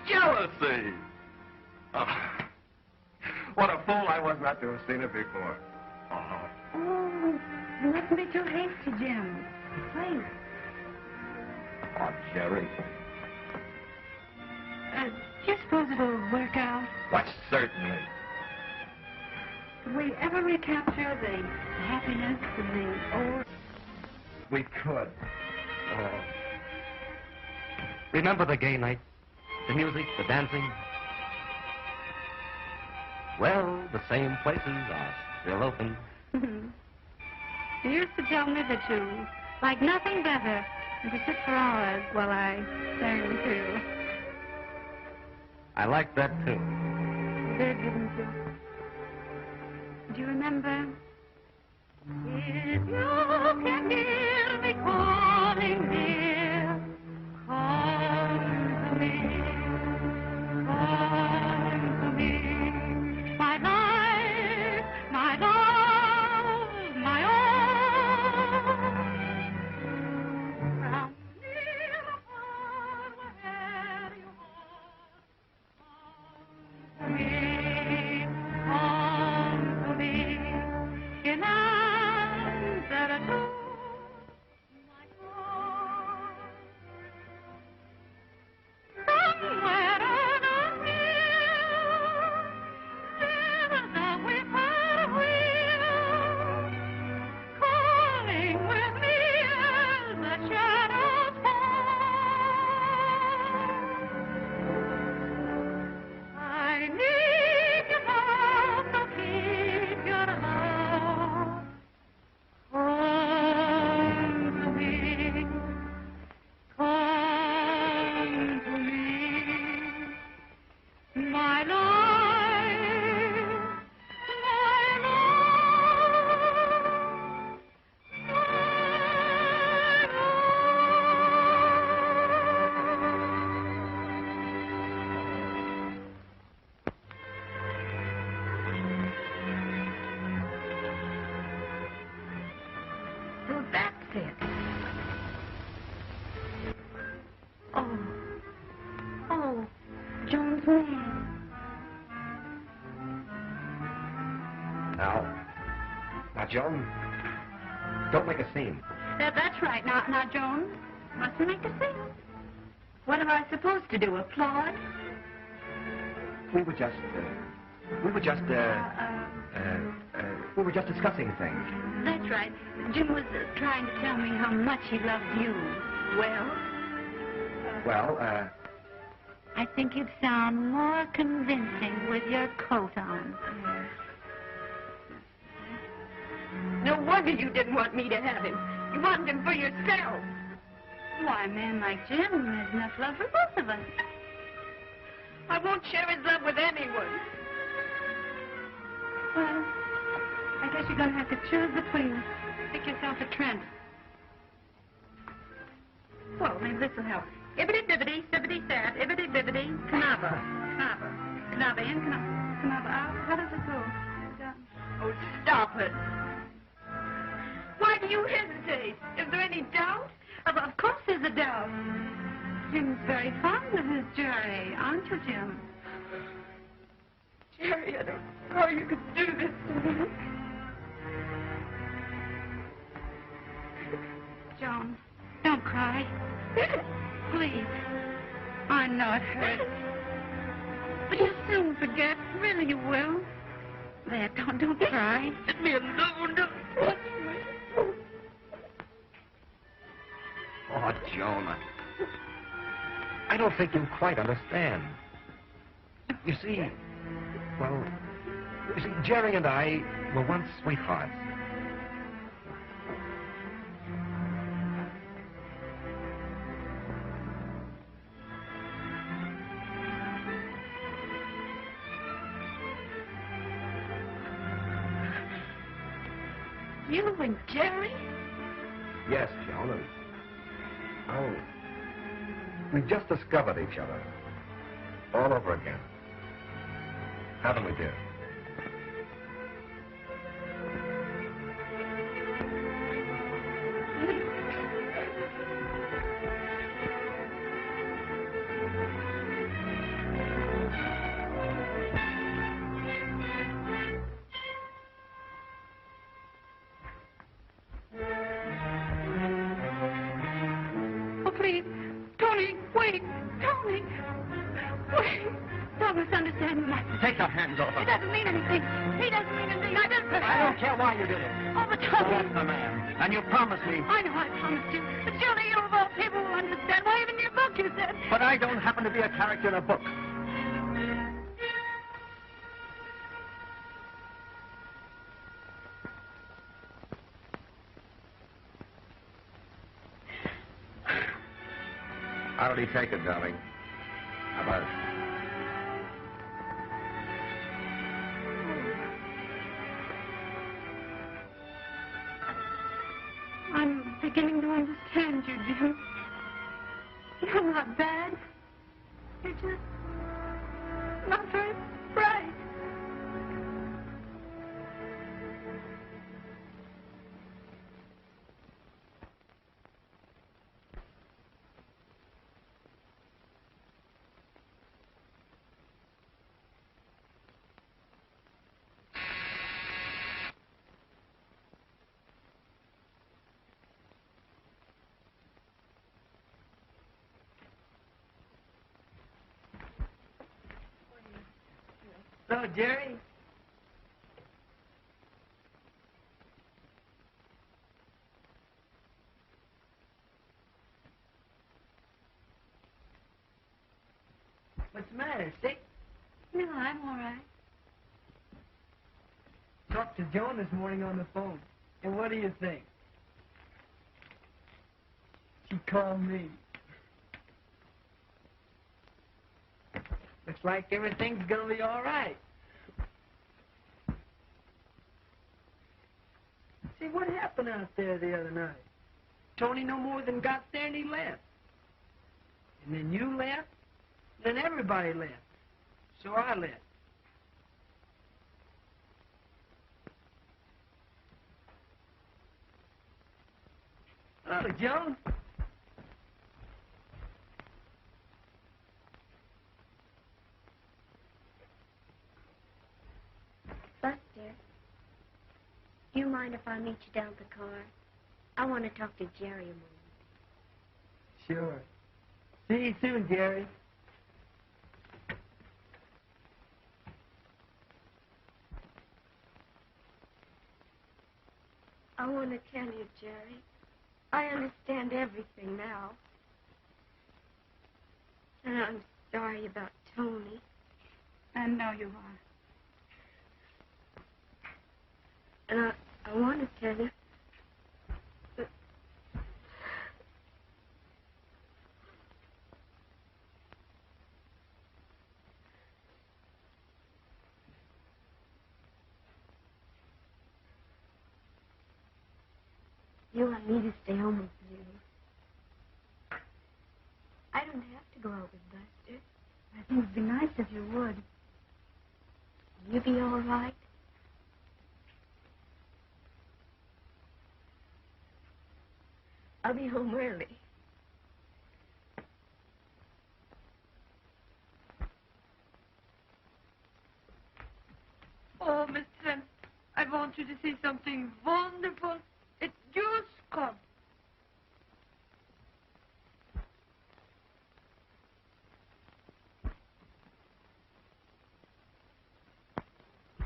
Jealousy! Oh, what a fool I was not to have seen it before. Oh. Oh, you mustn't be too hasty, Jim. Please. Oh, Jerry. Do you suppose it'll work out? Why, certainly. Could we ever recapture the happiness of the old... We could. Oh. Remember the gay night? The music, the dancing? Well, the same places are still open. You used to tell me that you like nothing better than to sit for hours while I sang too. I like that, too. Did, didn't you? Do you remember? If you can hear me calling, dear, come to me, come to me. My life, my love, my own. From near or far, wherever you are, come to me, come to me. In answer to my call, somewhere on a hill, there's a whippoorwill, calling with me as the shadows fall. I need your love, so keep your love. Come to me, come to me, my life, my love, So that's it. Oh, Joan's man. Now, Joan, don't make a scene. That's right. Now, Joan, mustn't make a scene. What am I supposed to do, applaud? We were just discussing things. That's right. Jim was trying to tell me how much he loved you. Well, I think you'd sound more convincing with your coat on. No wonder you didn't want me to have him. You wanted him for yourself. Why, a man like Jim has enough love for both of us. I won't share his love with anyone. Well, I guess you're going to have to choose between us. Pick yourself a Trent. Well, maybe this will help. Ibbity-bibbity, sibbity-sab, ibbity-bibbity, canava, canava, canava in, canava out. How does it go? Oh, stop it. Why do you hesitate? Is there any doubt? Of course there's a doubt. Jim's very fond of his Jerry, aren't you, Jim? Jerry, I don't know how you could do this to me. Joan, don't cry. Please. I know it hurts. But you'll soon forget. Really, you will. There, don't cry. Let me alone. Don't touch me. Oh, Joan, I don't think you quite understand. You see, Jerry and I were once sweethearts. You and Jerry? Yes, Joan, and we've just discovered each other all over again. Haven't we, dear? Oh, please. Tony, wait. Tony. Wait. Don't misunderstand me. Take your hands off It him. doesn't mean anything. He doesn't mean anything. I just... I don't care why you did it. Oh, but You Tony... left the man, and you promised me. I know I promised you. But surely you of all people will understand. Why, even in your book you said... But I don't happen to be a character in a book. How did he take it, darling? How about it? I'm beginning to understand you, Jim. You're not bad. You're just not very bright. So, Jerry? What's the matter, sick? No, I'm all right. Talked to Joan this morning on the phone. And what do you think? She called me. Looks like everything's gonna be all right. See, what happened out there the other night? Tony no more than got there and he left. And then you left. Then everybody left. So I left. Hello, Joan. Buster, do you mind if I meet you down at the car? I want to talk to Jerry a moment. Sure. See you soon, Jerry. I want to tell you, Jerry, I understand everything now. And I'm sorry about Tony. I know you are. And I want to tell you you want me to stay home with you? I don't have to go out with Buster. I think it'd be nice if you would. Will you be all right? I'll be home early. Oh, Miss Trent, I want you to see something wonderful. It just come.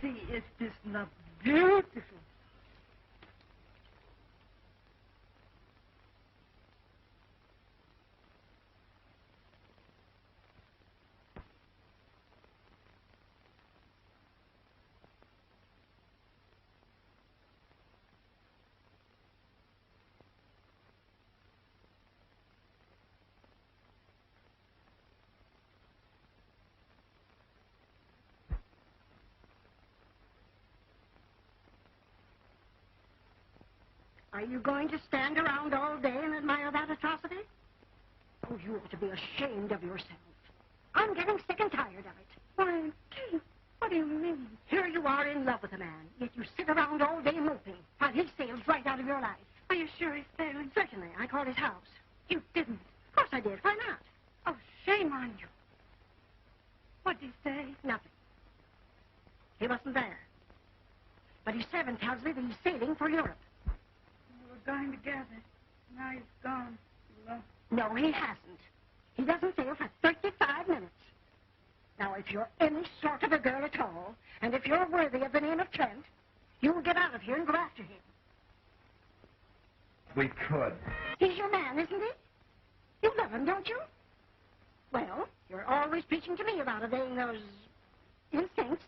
See, is this not beautiful? Are you going to stand around all day and admire that atrocity? Oh, you ought to be ashamed of yourself. I'm getting sick and tired of it. Why, Kate, what do you mean? Here you are in love with a man, yet you sit around all day moping while he sails right out of your life. Are you sure he's sailing? Certainly. I called his house. You didn't. Of course I did. Why not? Oh, shame on you. What'd he say? Nothing. He wasn't there. But his servant tells me that he's sailing for Europe. We were going together. Now he's gone. Well, No, he hasn't. He doesn't sail for 35 minutes. Now, if you're any sort of a girl at all, and if you're worthy of the name of Trent, you'll get out of here and go after him. We could. He's your man, isn't he? You love him, don't you? Well, you're always preaching to me about obeying those instincts.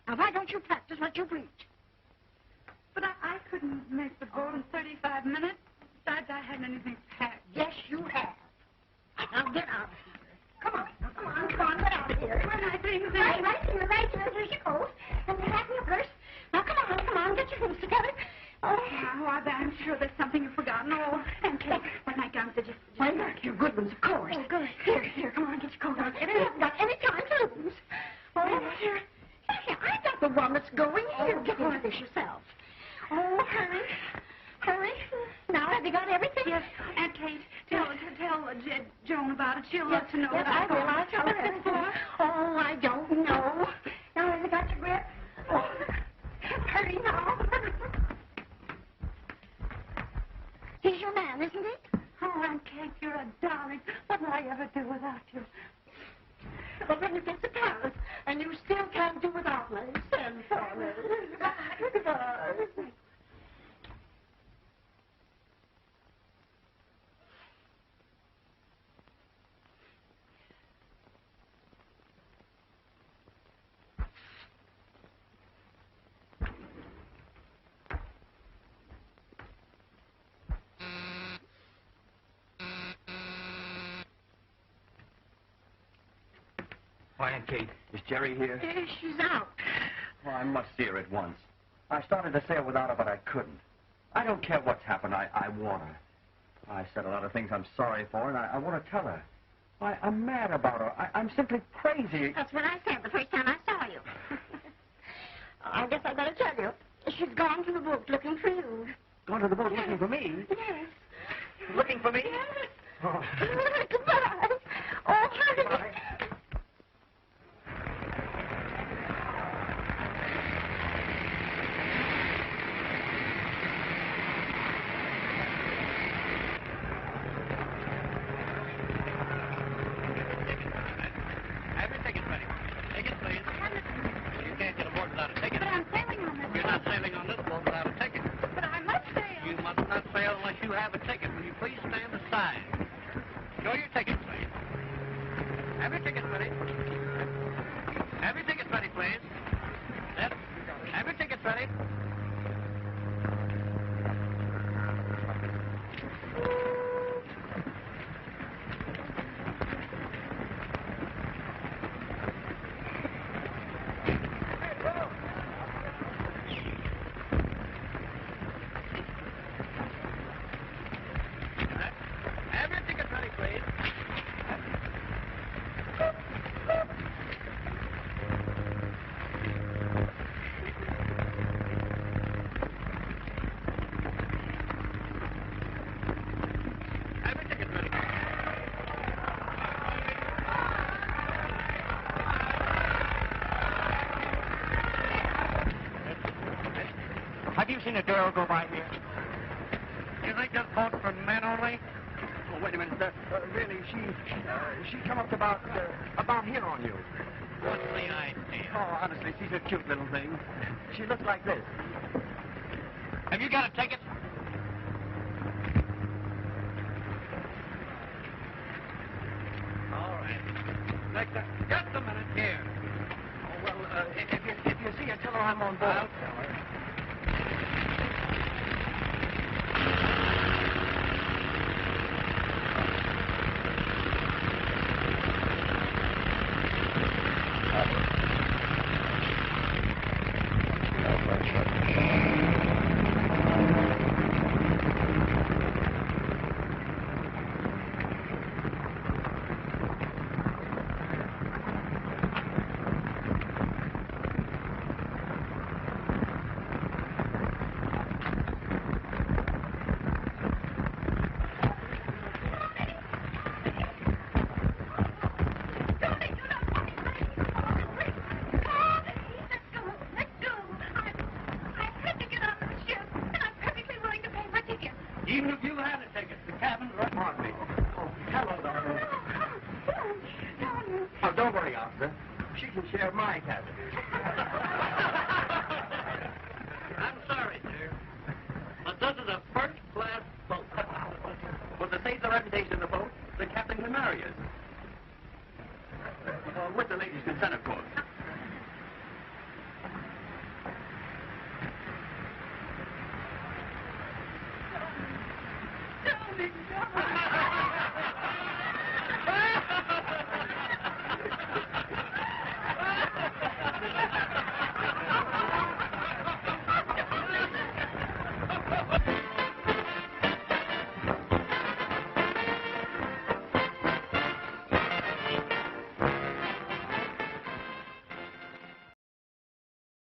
Now, why don't you practice what you preach? but I couldn't make the boat in 35 minutes. Besides, I hadn't anything packed. Yes, you have. Now, get out of here. Come on, get out of here. Where are my things? Right here. Here's your coat. And your hat and your purse. Now, come on, get your things together. Oh, I'm sure there's something you've forgotten. Oh, and Kate, what my guns did you... Why, look, your good ones, of course. Oh, good. Here, come on, get your coat on. You haven't got any time to lose. Oh, here, I got the one that's going. Here, get into this yourself. Oh, hurry. Now, have you got everything? Yes, and Kate, tell Joan about it. She'll love to know yes, that I will. I'll tell her everything. Oh, I don't know. Now, have you got your grip? Oh, hurry now. He's your man, isn't he? Oh, Aunt Kate, you're a darling. What will I ever do without you? But when you get to Paris, and you still can't do without me, send for me. Goodbye. Why, Aunt Kate, is Jerry here? She's out. Well, I must see her at once. I started to sail without her, but I couldn't. I don't care what's happened. I want her. I said a lot of things I'm sorry for, and I want to tell her. I'm mad about her. I'm simply crazy. That's what I said the first time I saw you. I guess I better tell you. She's gone to the boat looking for you. Gone to the boat looking for me? Yes. Looking for me? Yes. Oh. Goodbye. Oh, hurry. Bye. Have your ticket ready. Ticket, please. You can't get aboard without a ticket. But I'm sailing on this You're not sailing on this boat without a ticket. But I must sail. You must not sail unless you have a ticket. Will you please stand aside? Show your ticket, please. seen a girl go by here? Is it just boats for men only? Oh, wait a minute, sir. Really, she come up about here on you. What's the idea? Oh, honestly, she's a cute little thing. She looks like this. Have you got a ticket? All right. Just a minute here. Oh, well, if you see her, tell her I'm on board. I'll tell her. Even if you had a ticket, the cabin's right on me. Oh, hello, darling. Oh, don't worry, officer. She can share my cabin. I'm sorry, sir, but this is a first-class boat. Well, to save the reputation of the boat, the captain can marry us. With the lady's consent, of course. Darling, darling.